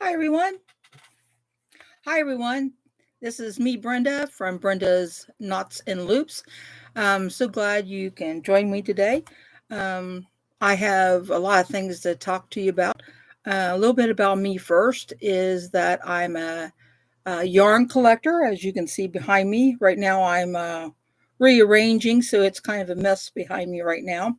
Hi, everyone. Hi, everyone. This is me, Brenda, from Brenda's Knots and Loops. I'm so glad you can join me today. Um, I have a lot of things to talk to you about. A little bit about me first is that I'm a yarn collector, as you can see behind me. Right now, I'm rearranging, so it's kind of a mess behind me right now.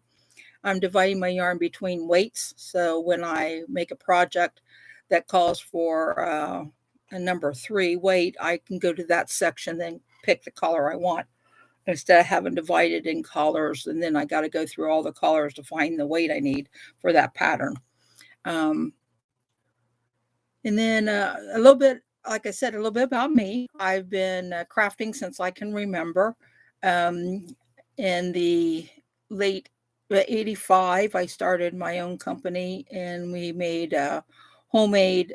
I'm dividing my yarn between weights. So when I make a project that calls for a number 3 weight, I can go to that section, then pick the color I want instead of having divided in colors. And then I got to go through all the colors to find the weight I need for that pattern. Um, and then a little bit, like I said, a little bit about me. I've been crafting since I can remember. Um, in the late 85, I started my own company and we made homemade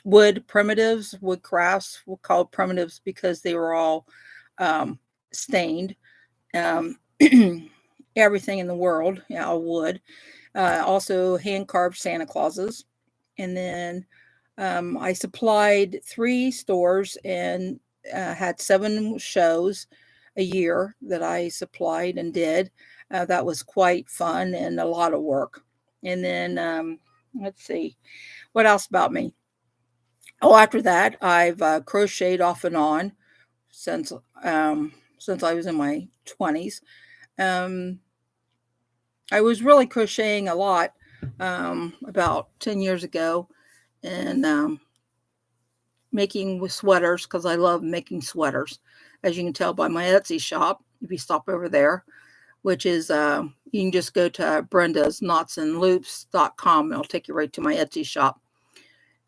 wood primitives, wood crafts. We'll call it primitives because they were all um, stained. Um, everything in the world, all wood. Also hand carved Santa Clauses. And then I supplied 3 stores and had 7 shows a year that I supplied and did. That was quite fun and a lot of work. And then let's see, what else about me? Oh, after that, I've crocheted off and on since since I was in my 20s. Um, I was really crocheting a lot about 10 years ago, and making with sweaters because I love making sweaters, as you can tell by my Etsy shop. If you stop over there, which is you can just go to Brenda's Knots and Loops.com, and it'll take you right to my Etsy shop.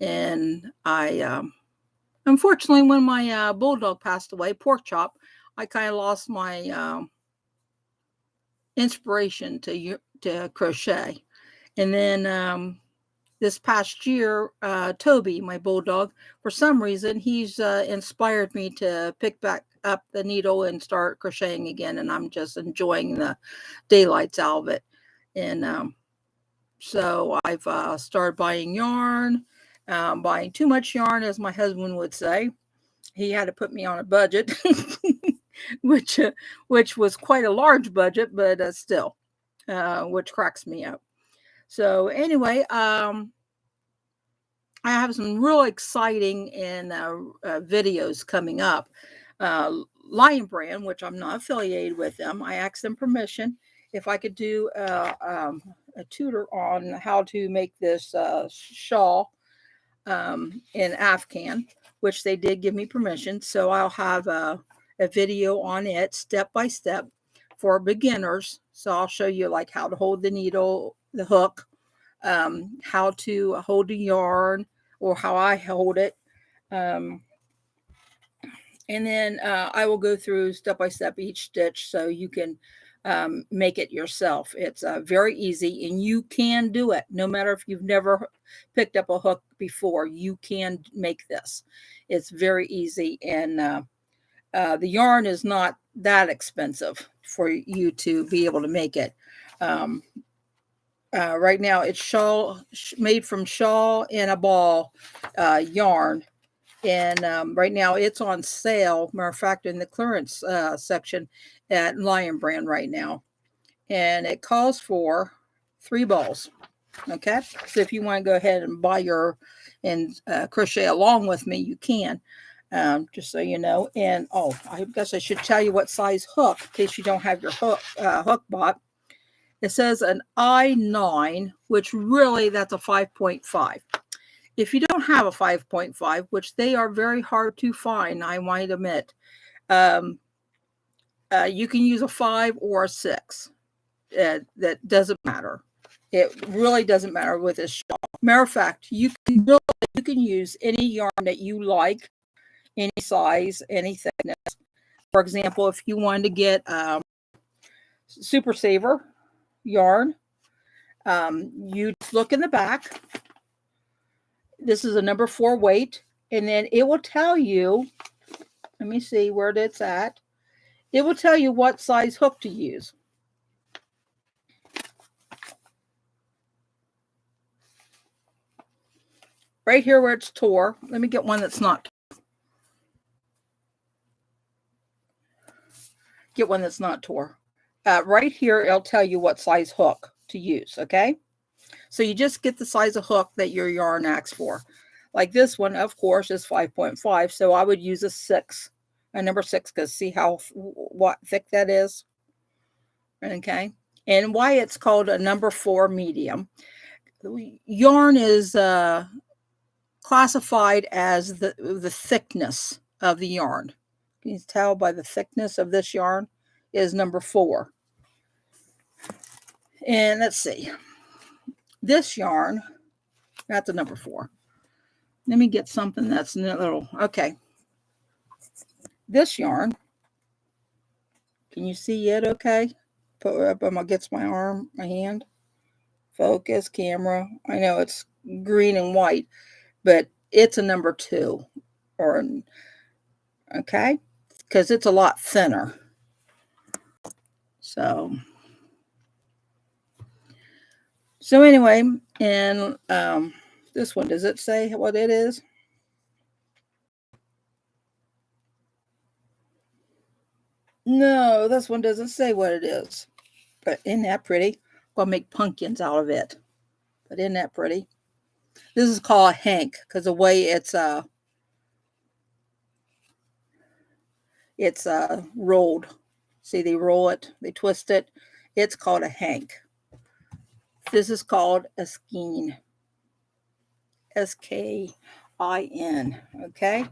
And I unfortunately, when my bulldog passed away, Pork Chop, I kind of lost my inspiration to crochet. And then this past year, Toby, my bulldog, for some reason, he's inspired me to pick back up the needle and start crocheting again. And I'm just enjoying the daylights out of it. And so I've started buying yarn, buying too much yarn, as my husband would say. He had to put me on a budget, which which was quite a large budget, but still, which cracks me up. So anyway, I have some real exciting and videos coming up. Lion Brand, which I'm not affiliated with them, I asked them permission if I could do a tutor on how to make this shawl in Afghan, which they did give me permission. So I'll have a video on it step by step for beginners. So I'll show you like how to hold the needle, the hook, how to hold the yarn or how I hold it. And then I will go through step by step each stitch so you can make it yourself. It's very easy and you can do it. No matter if you've never picked up a hook before, you can make this. It's very easy. And the yarn is not that expensive for you to be able to make it. Right now, it's shawl made from shawl and a ball yarn, and right now it's on sale. Matter of fact, in the clearance section at Lion Brand right now, and it calls for 3 balls. Okay, so if you want to go ahead and buy your and crochet along with me, you can. Just so you know, and oh, I guess I should tell you what size hook in case you don't have your hook bought. It says an I9, which really that's a 5.5. If you don't have a 5.5, which they are very hard to find, I might admit, you can use a 5 or a 6. That doesn't matter. It really doesn't matter with this shawl. Matter of fact, you can use any yarn that you like, any size, any thickness. For example, if you wanted to get Super Saver yarn, you just look in the back. This is a number 4 weight, and then it will tell you, let me see where it's at. It will tell you what size hook to use. right here where it's tore. Let me get one that's not. Get one that's not tore. Right here, it'll tell you what size hook to use, okay? So you just get the size of hook that your yarn asks for. Like this one, of course, is 5.5, so I would use a 6, a number 6, because see how what thick that is? Okay? And why it's called a number 4 medium. Yarn is classified as the thickness of the yarn. Can you tell by the thickness of this yarn is number 4. And let's see. This yarn, that's a number 4. Let me get something that's a little, okay. This yarn, can you see it okay? Put it up against my arm, my hand. Focus, camera. I know it's green and white, but it's a number 2. Or, okay? Because it's a lot thinner. So anyway, and this one, does it say what it is? No, this one doesn't say what it is. But isn't that pretty? I'm gonna make pumpkins out of it. But isn't that pretty? This is called a hank because the way it's rolled. See, they roll it, they twist it. It's called a hank. This is called a skein. S-K-I-N. Okay?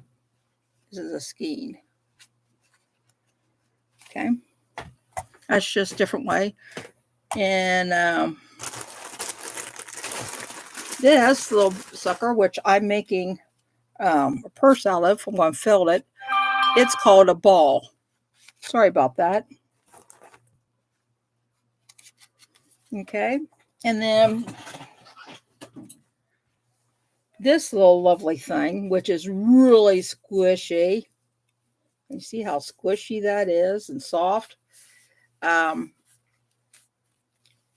This is a skein. Okay? That's just a different way. And this little sucker, which I'm making a purse out of, I'm going to fill it. It's called a ball. Sorry about that. Okay. And then this little lovely thing, which is really squishy. You see how squishy that is and soft.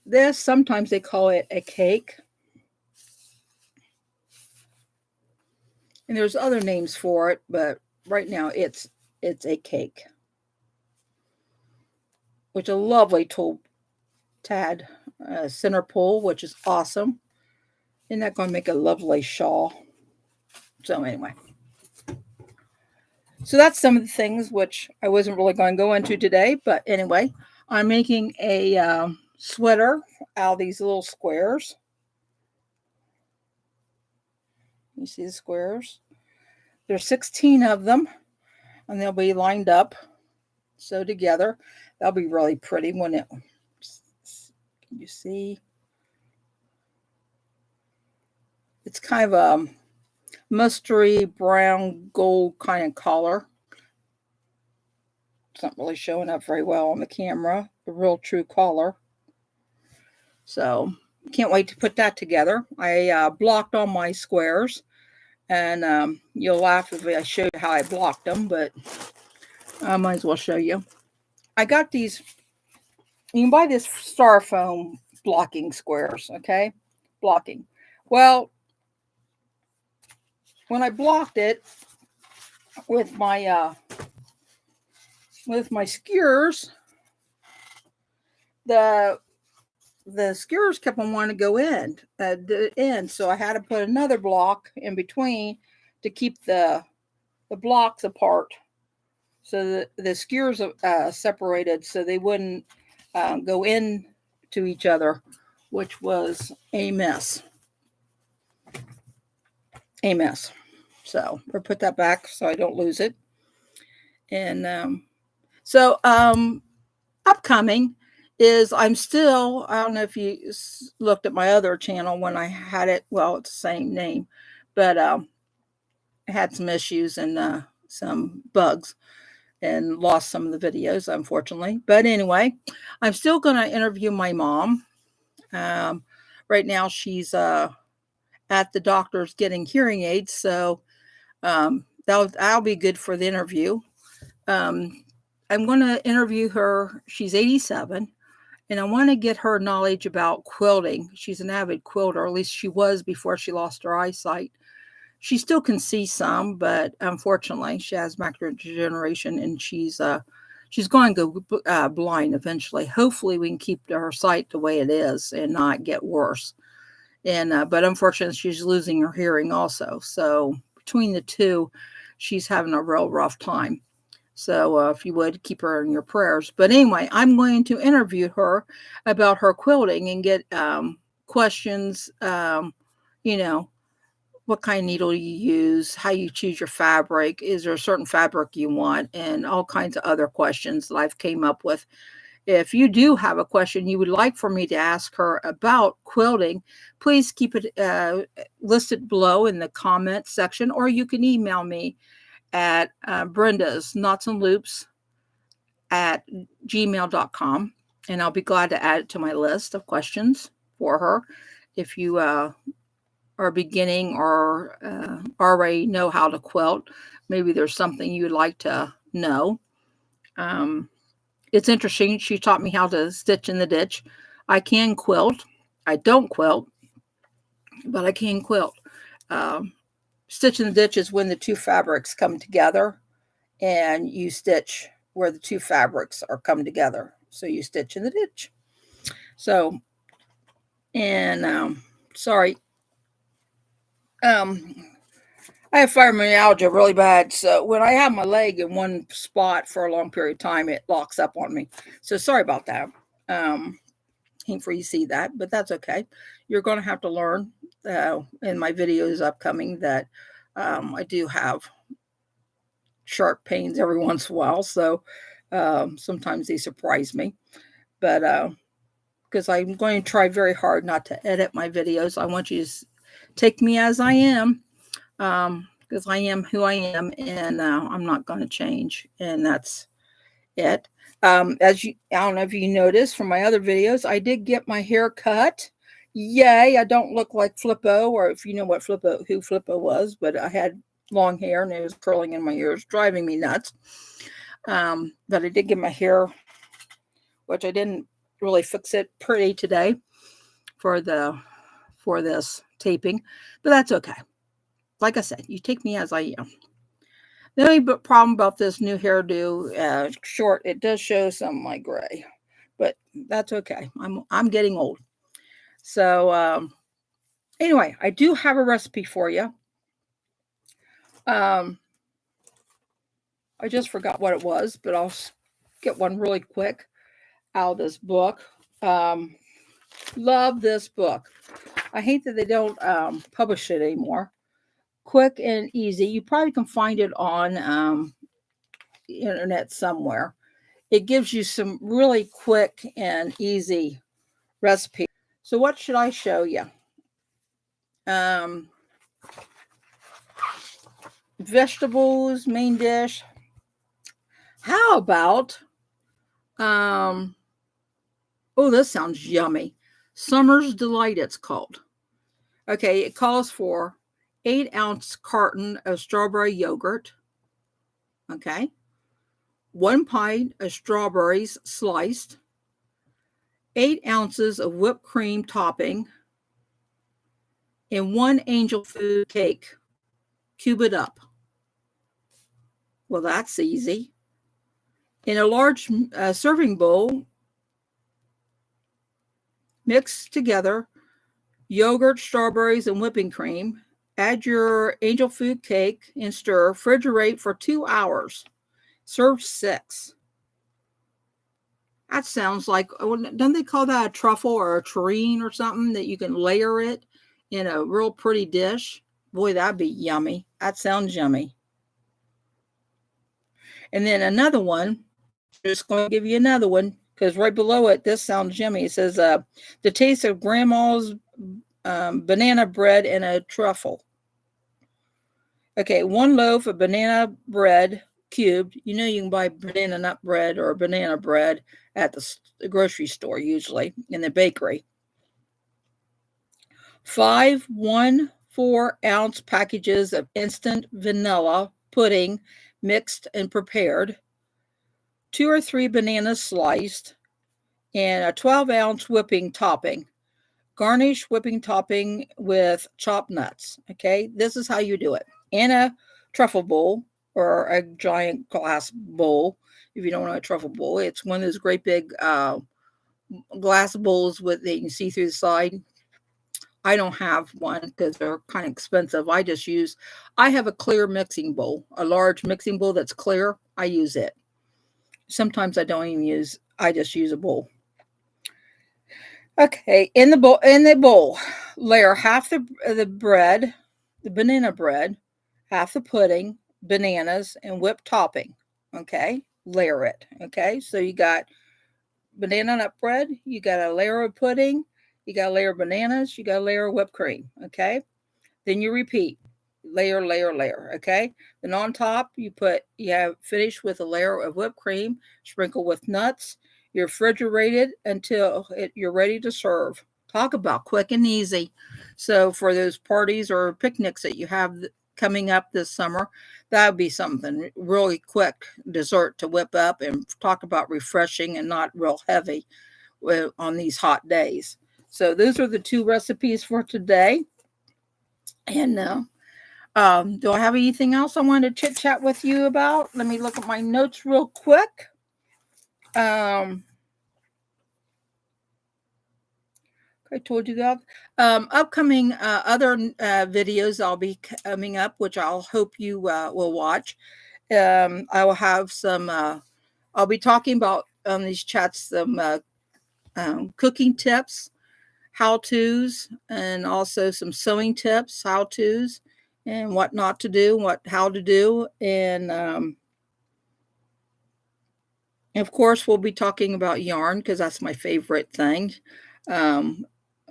This, sometimes they call it a cake. And there's other names for it, but right now it's a cake. Which is a lovely tool tad center pull, which is awesome. Isn't that going to make a lovely shawl? So anyway. So that's some of the things which I wasn't really going to go into today. But anyway, I'm making a sweater out of these little squares. You see the squares? There's 16 of them. And they'll be lined up. So together. That'll be really pretty when it... Can you see? It's kind of a mustardy brown gold kind of color. It's not really showing up very well on the camera. The real true color. So can't wait to put that together. I blocked all my squares. And you'll laugh if I show you how I blocked them. But I might as well show you. I got these. You can buy this styrofoam blocking squares. Okay. Blocking. Well, when I blocked it with my skewers, the skewers kept on wanting to go in the end, so I had to put another block in between to keep the blocks apart, so the skewers separated, so they wouldn't go in to each other, which was a mess. So we'll put that back so I don't lose it. And upcoming is I don't know if you looked at my other channel when I had it. Well, it's the same name, but I had some issues and some bugs and lost some of the videos, unfortunately. But anyway, I'm still going to interview my mom. Right now, she's at the doctor's getting hearing aids, so that'll be good for the interview. I'm going to interview her. She's 87, and I want to get her knowledge about quilting. She's an avid quilter, at least she was before she lost her eyesight. she still can see some, but unfortunately, she has macular degeneration, and she's going to go blind eventually. Hopefully, we can keep her sight the way it is and not get worse. And but unfortunately, she's losing her hearing also. So between the two, she's having a real rough time. So if you would keep her in your prayers. But anyway, I'm going to interview her about her quilting and get questions. You know, what kind of needle you use, how you choose your fabric, is there a certain fabric you want, and all kinds of other questions that I've came up with. If you do have a question you would like for me to ask her about quilting, please keep it listed below in the comment section, or you can email me at Brenda's Knots and Loops at gmail.com, and I'll be glad to add it to my list of questions for her. If you are beginning or already know how to quilt, maybe there's something you'd like to know. It's interesting. She taught me how to stitch in the ditch. I can quilt. I don't quilt, but I can quilt. Stitch in the ditch is when the two fabrics come together and you stitch where the two fabrics are come together. So you stitch in the ditch. So, and sorry. I have fibromyalgia really bad. So when I have my leg in one spot for a long period of time, it locks up on me. So sorry about that. Hate for you to see that, but that's okay. You're going to have to learn in my videos upcoming that I do have sharp pains every once in a while. So sometimes they surprise me. But because I'm going to try very hard not to edit my videos, I want you to take me as I am. Because I am who I am, and I'm not going to change, and that's it. As you, I don't know if you noticed from my other videos, I did get my hair cut. Yay! I don't look like Flippo, or if you know what who Flippo was, but I had long hair and it was curling in my ears, driving me nuts. But I did get my hair, which I didn't really fix it pretty today for this taping, but that's okay. Like I said, you take me as I am. The only problem about this new hairdo, short, it does show some of my gray, but that's okay. I'm getting old. So anyway, I do have a recipe for you. I just forgot what it was, but I'll get one really quick out of this book. Love this book. I hate that they don't publish it anymore. Quick and easy. You probably can find it on the internet somewhere. It gives you some really quick and easy recipes. So what should I show you? Vegetables, main dish. How about oh, this sounds yummy. Summer's Delight, it's called. Okay, it calls for 8-ounce carton of strawberry yogurt. Okay. 1 pint of strawberries sliced. 8 ounces of whipped cream topping. And 1 angel food cake. Cube it up. Well, that's easy. In a large serving bowl, mix together yogurt, strawberries, and whipping cream. Add your angel food cake and stir. Refrigerate for 2 hours. Serve 6. That sounds like, don't they call that a truffle or a terrine or something, that you can layer it in a real pretty dish? Boy, that'd be yummy. That sounds yummy. And then another one, just going to give you another one, because right below it, this sounds yummy. It says, the taste of grandma's banana bread and a truffle. Okay, 1 loaf of banana bread cubed. You know, you can buy banana nut bread or banana bread at the grocery store, usually in the bakery. 5 1/4-ounce packages of instant vanilla pudding, mixed and prepared. 2 or 3 bananas sliced, and a 12-ounce whipping topping. garnish whipping topping with chopped nuts. Okay, this is how you do it. In a truffle bowl or a giant glass bowl. If you don't know a truffle bowl, it's one of those great big glass bowls with that you can see through the side. I don't have one because they're kind of expensive. I have a clear mixing bowl, a large mixing bowl that's clear. I use it. Sometimes I don't even use, I just use a bowl. Okay, in the bowl, layer half the bread, the banana bread, half the pudding, bananas, and whipped topping. Okay, layer it. Okay, so you got banana nut bread, you got a layer of pudding, you got a layer of bananas, you got a layer of whipped cream. Okay, then you repeat, layer, layer, layer. Okay, then on top you have finished with a layer of whipped cream, sprinkle with nuts. You're refrigerated until you're ready to serve. Talk about quick and easy. So for those parties or picnics that you have coming up this summer, that would be something really quick dessert to whip up, and talk about refreshing and not real heavy on these hot days. So those are the two recipes for today. And do I have anything else I wanted to chit chat with you about? Let me look at my notes real quick. I told you that. Upcoming other videos I'll be coming up, which I'll hope you will watch. I will have some. I'll be talking about on these chats some cooking tips, how tos, and also some sewing tips, how tos, and what not to do, how to do, and of course we'll be talking about yarn because that's my favorite thing. Um,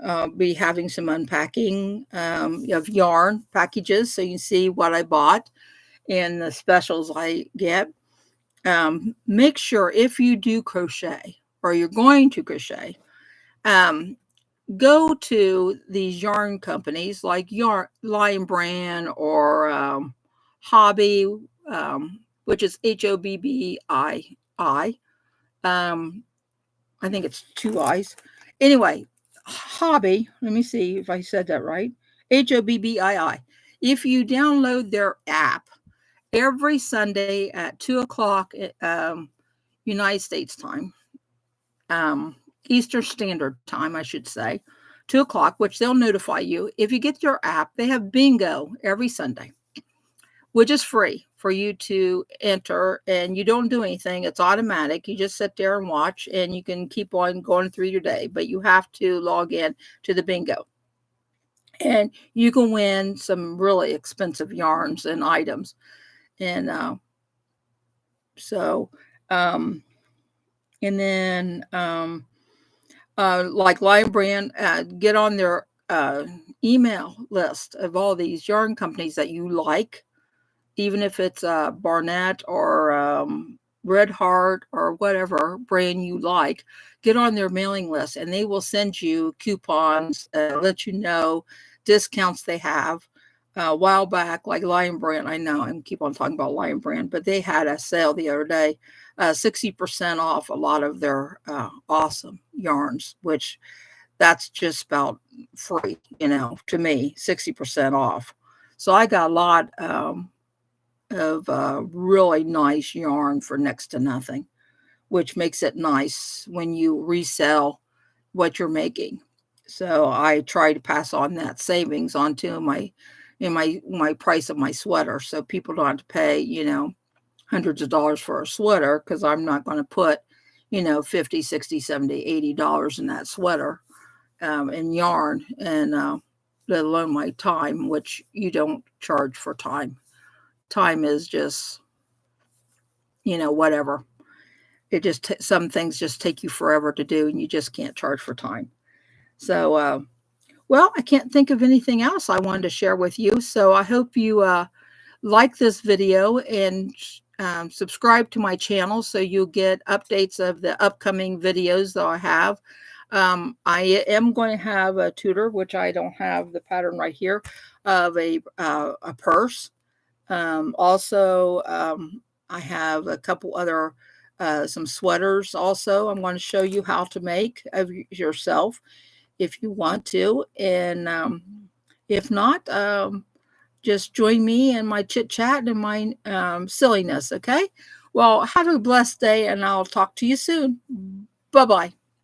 I'll be having some unpacking of yarn packages so you can see what I bought and the specials I get. Make sure if you do crochet or you're going to crochet, go to these yarn companies like Lion Brand or Hobby, which is HOBBII. I think it's two I's. Anyway, Hobby, let me see if I said that right. HOBBII. If you download their app every Sunday at 2 o'clock United States time, Eastern Standard Time, I should say, 2 o'clock, which they'll notify you. If you get your app, they have bingo every Sunday, which is free for you to enter, and you don't do anything. It's automatic. You just sit there and watch, and you can keep on going through your day, but you have to log in to the bingo. And you can win some really expensive yarns and items. And and then like Lion Brand, get on their email list of all these yarn companies that you like, even if it's Barnett or Red Heart or whatever brand you like. Get on their mailing list, and they will send you coupons, let you know discounts they have. A while back, like Lion Brand, I know I keep on talking about Lion Brand, but they had a sale the other day, 60% off a lot of their awesome yarns, which that's just about free, to me, 60% off. So I got a lot of really nice yarn for next to nothing, which makes it nice when you resell what you're making. So I try to pass on that savings onto my price of my sweater, so people don't have to pay hundreds of dollars for a sweater, because I'm not going to put 50, 60, 70, $80 in that sweater in yarn, and let alone my time, which you don't charge for time. Time is just whatever. It just some things just take you forever to do, and you just can't charge for time. So well, I can't think of anything else I wanted to share with you. So I hope you like this video and subscribe to my channel so you'll get updates of the upcoming videos that I have. I am going to have a tutor, which I don't have the pattern right here, of a purse. Also, I have a couple other some sweaters also I'm going to show you how to make of yourself. if you want to. And if not, just join me in my chit chat and my silliness. Okay. Well, have a blessed day, and I'll talk to you soon. Bye bye.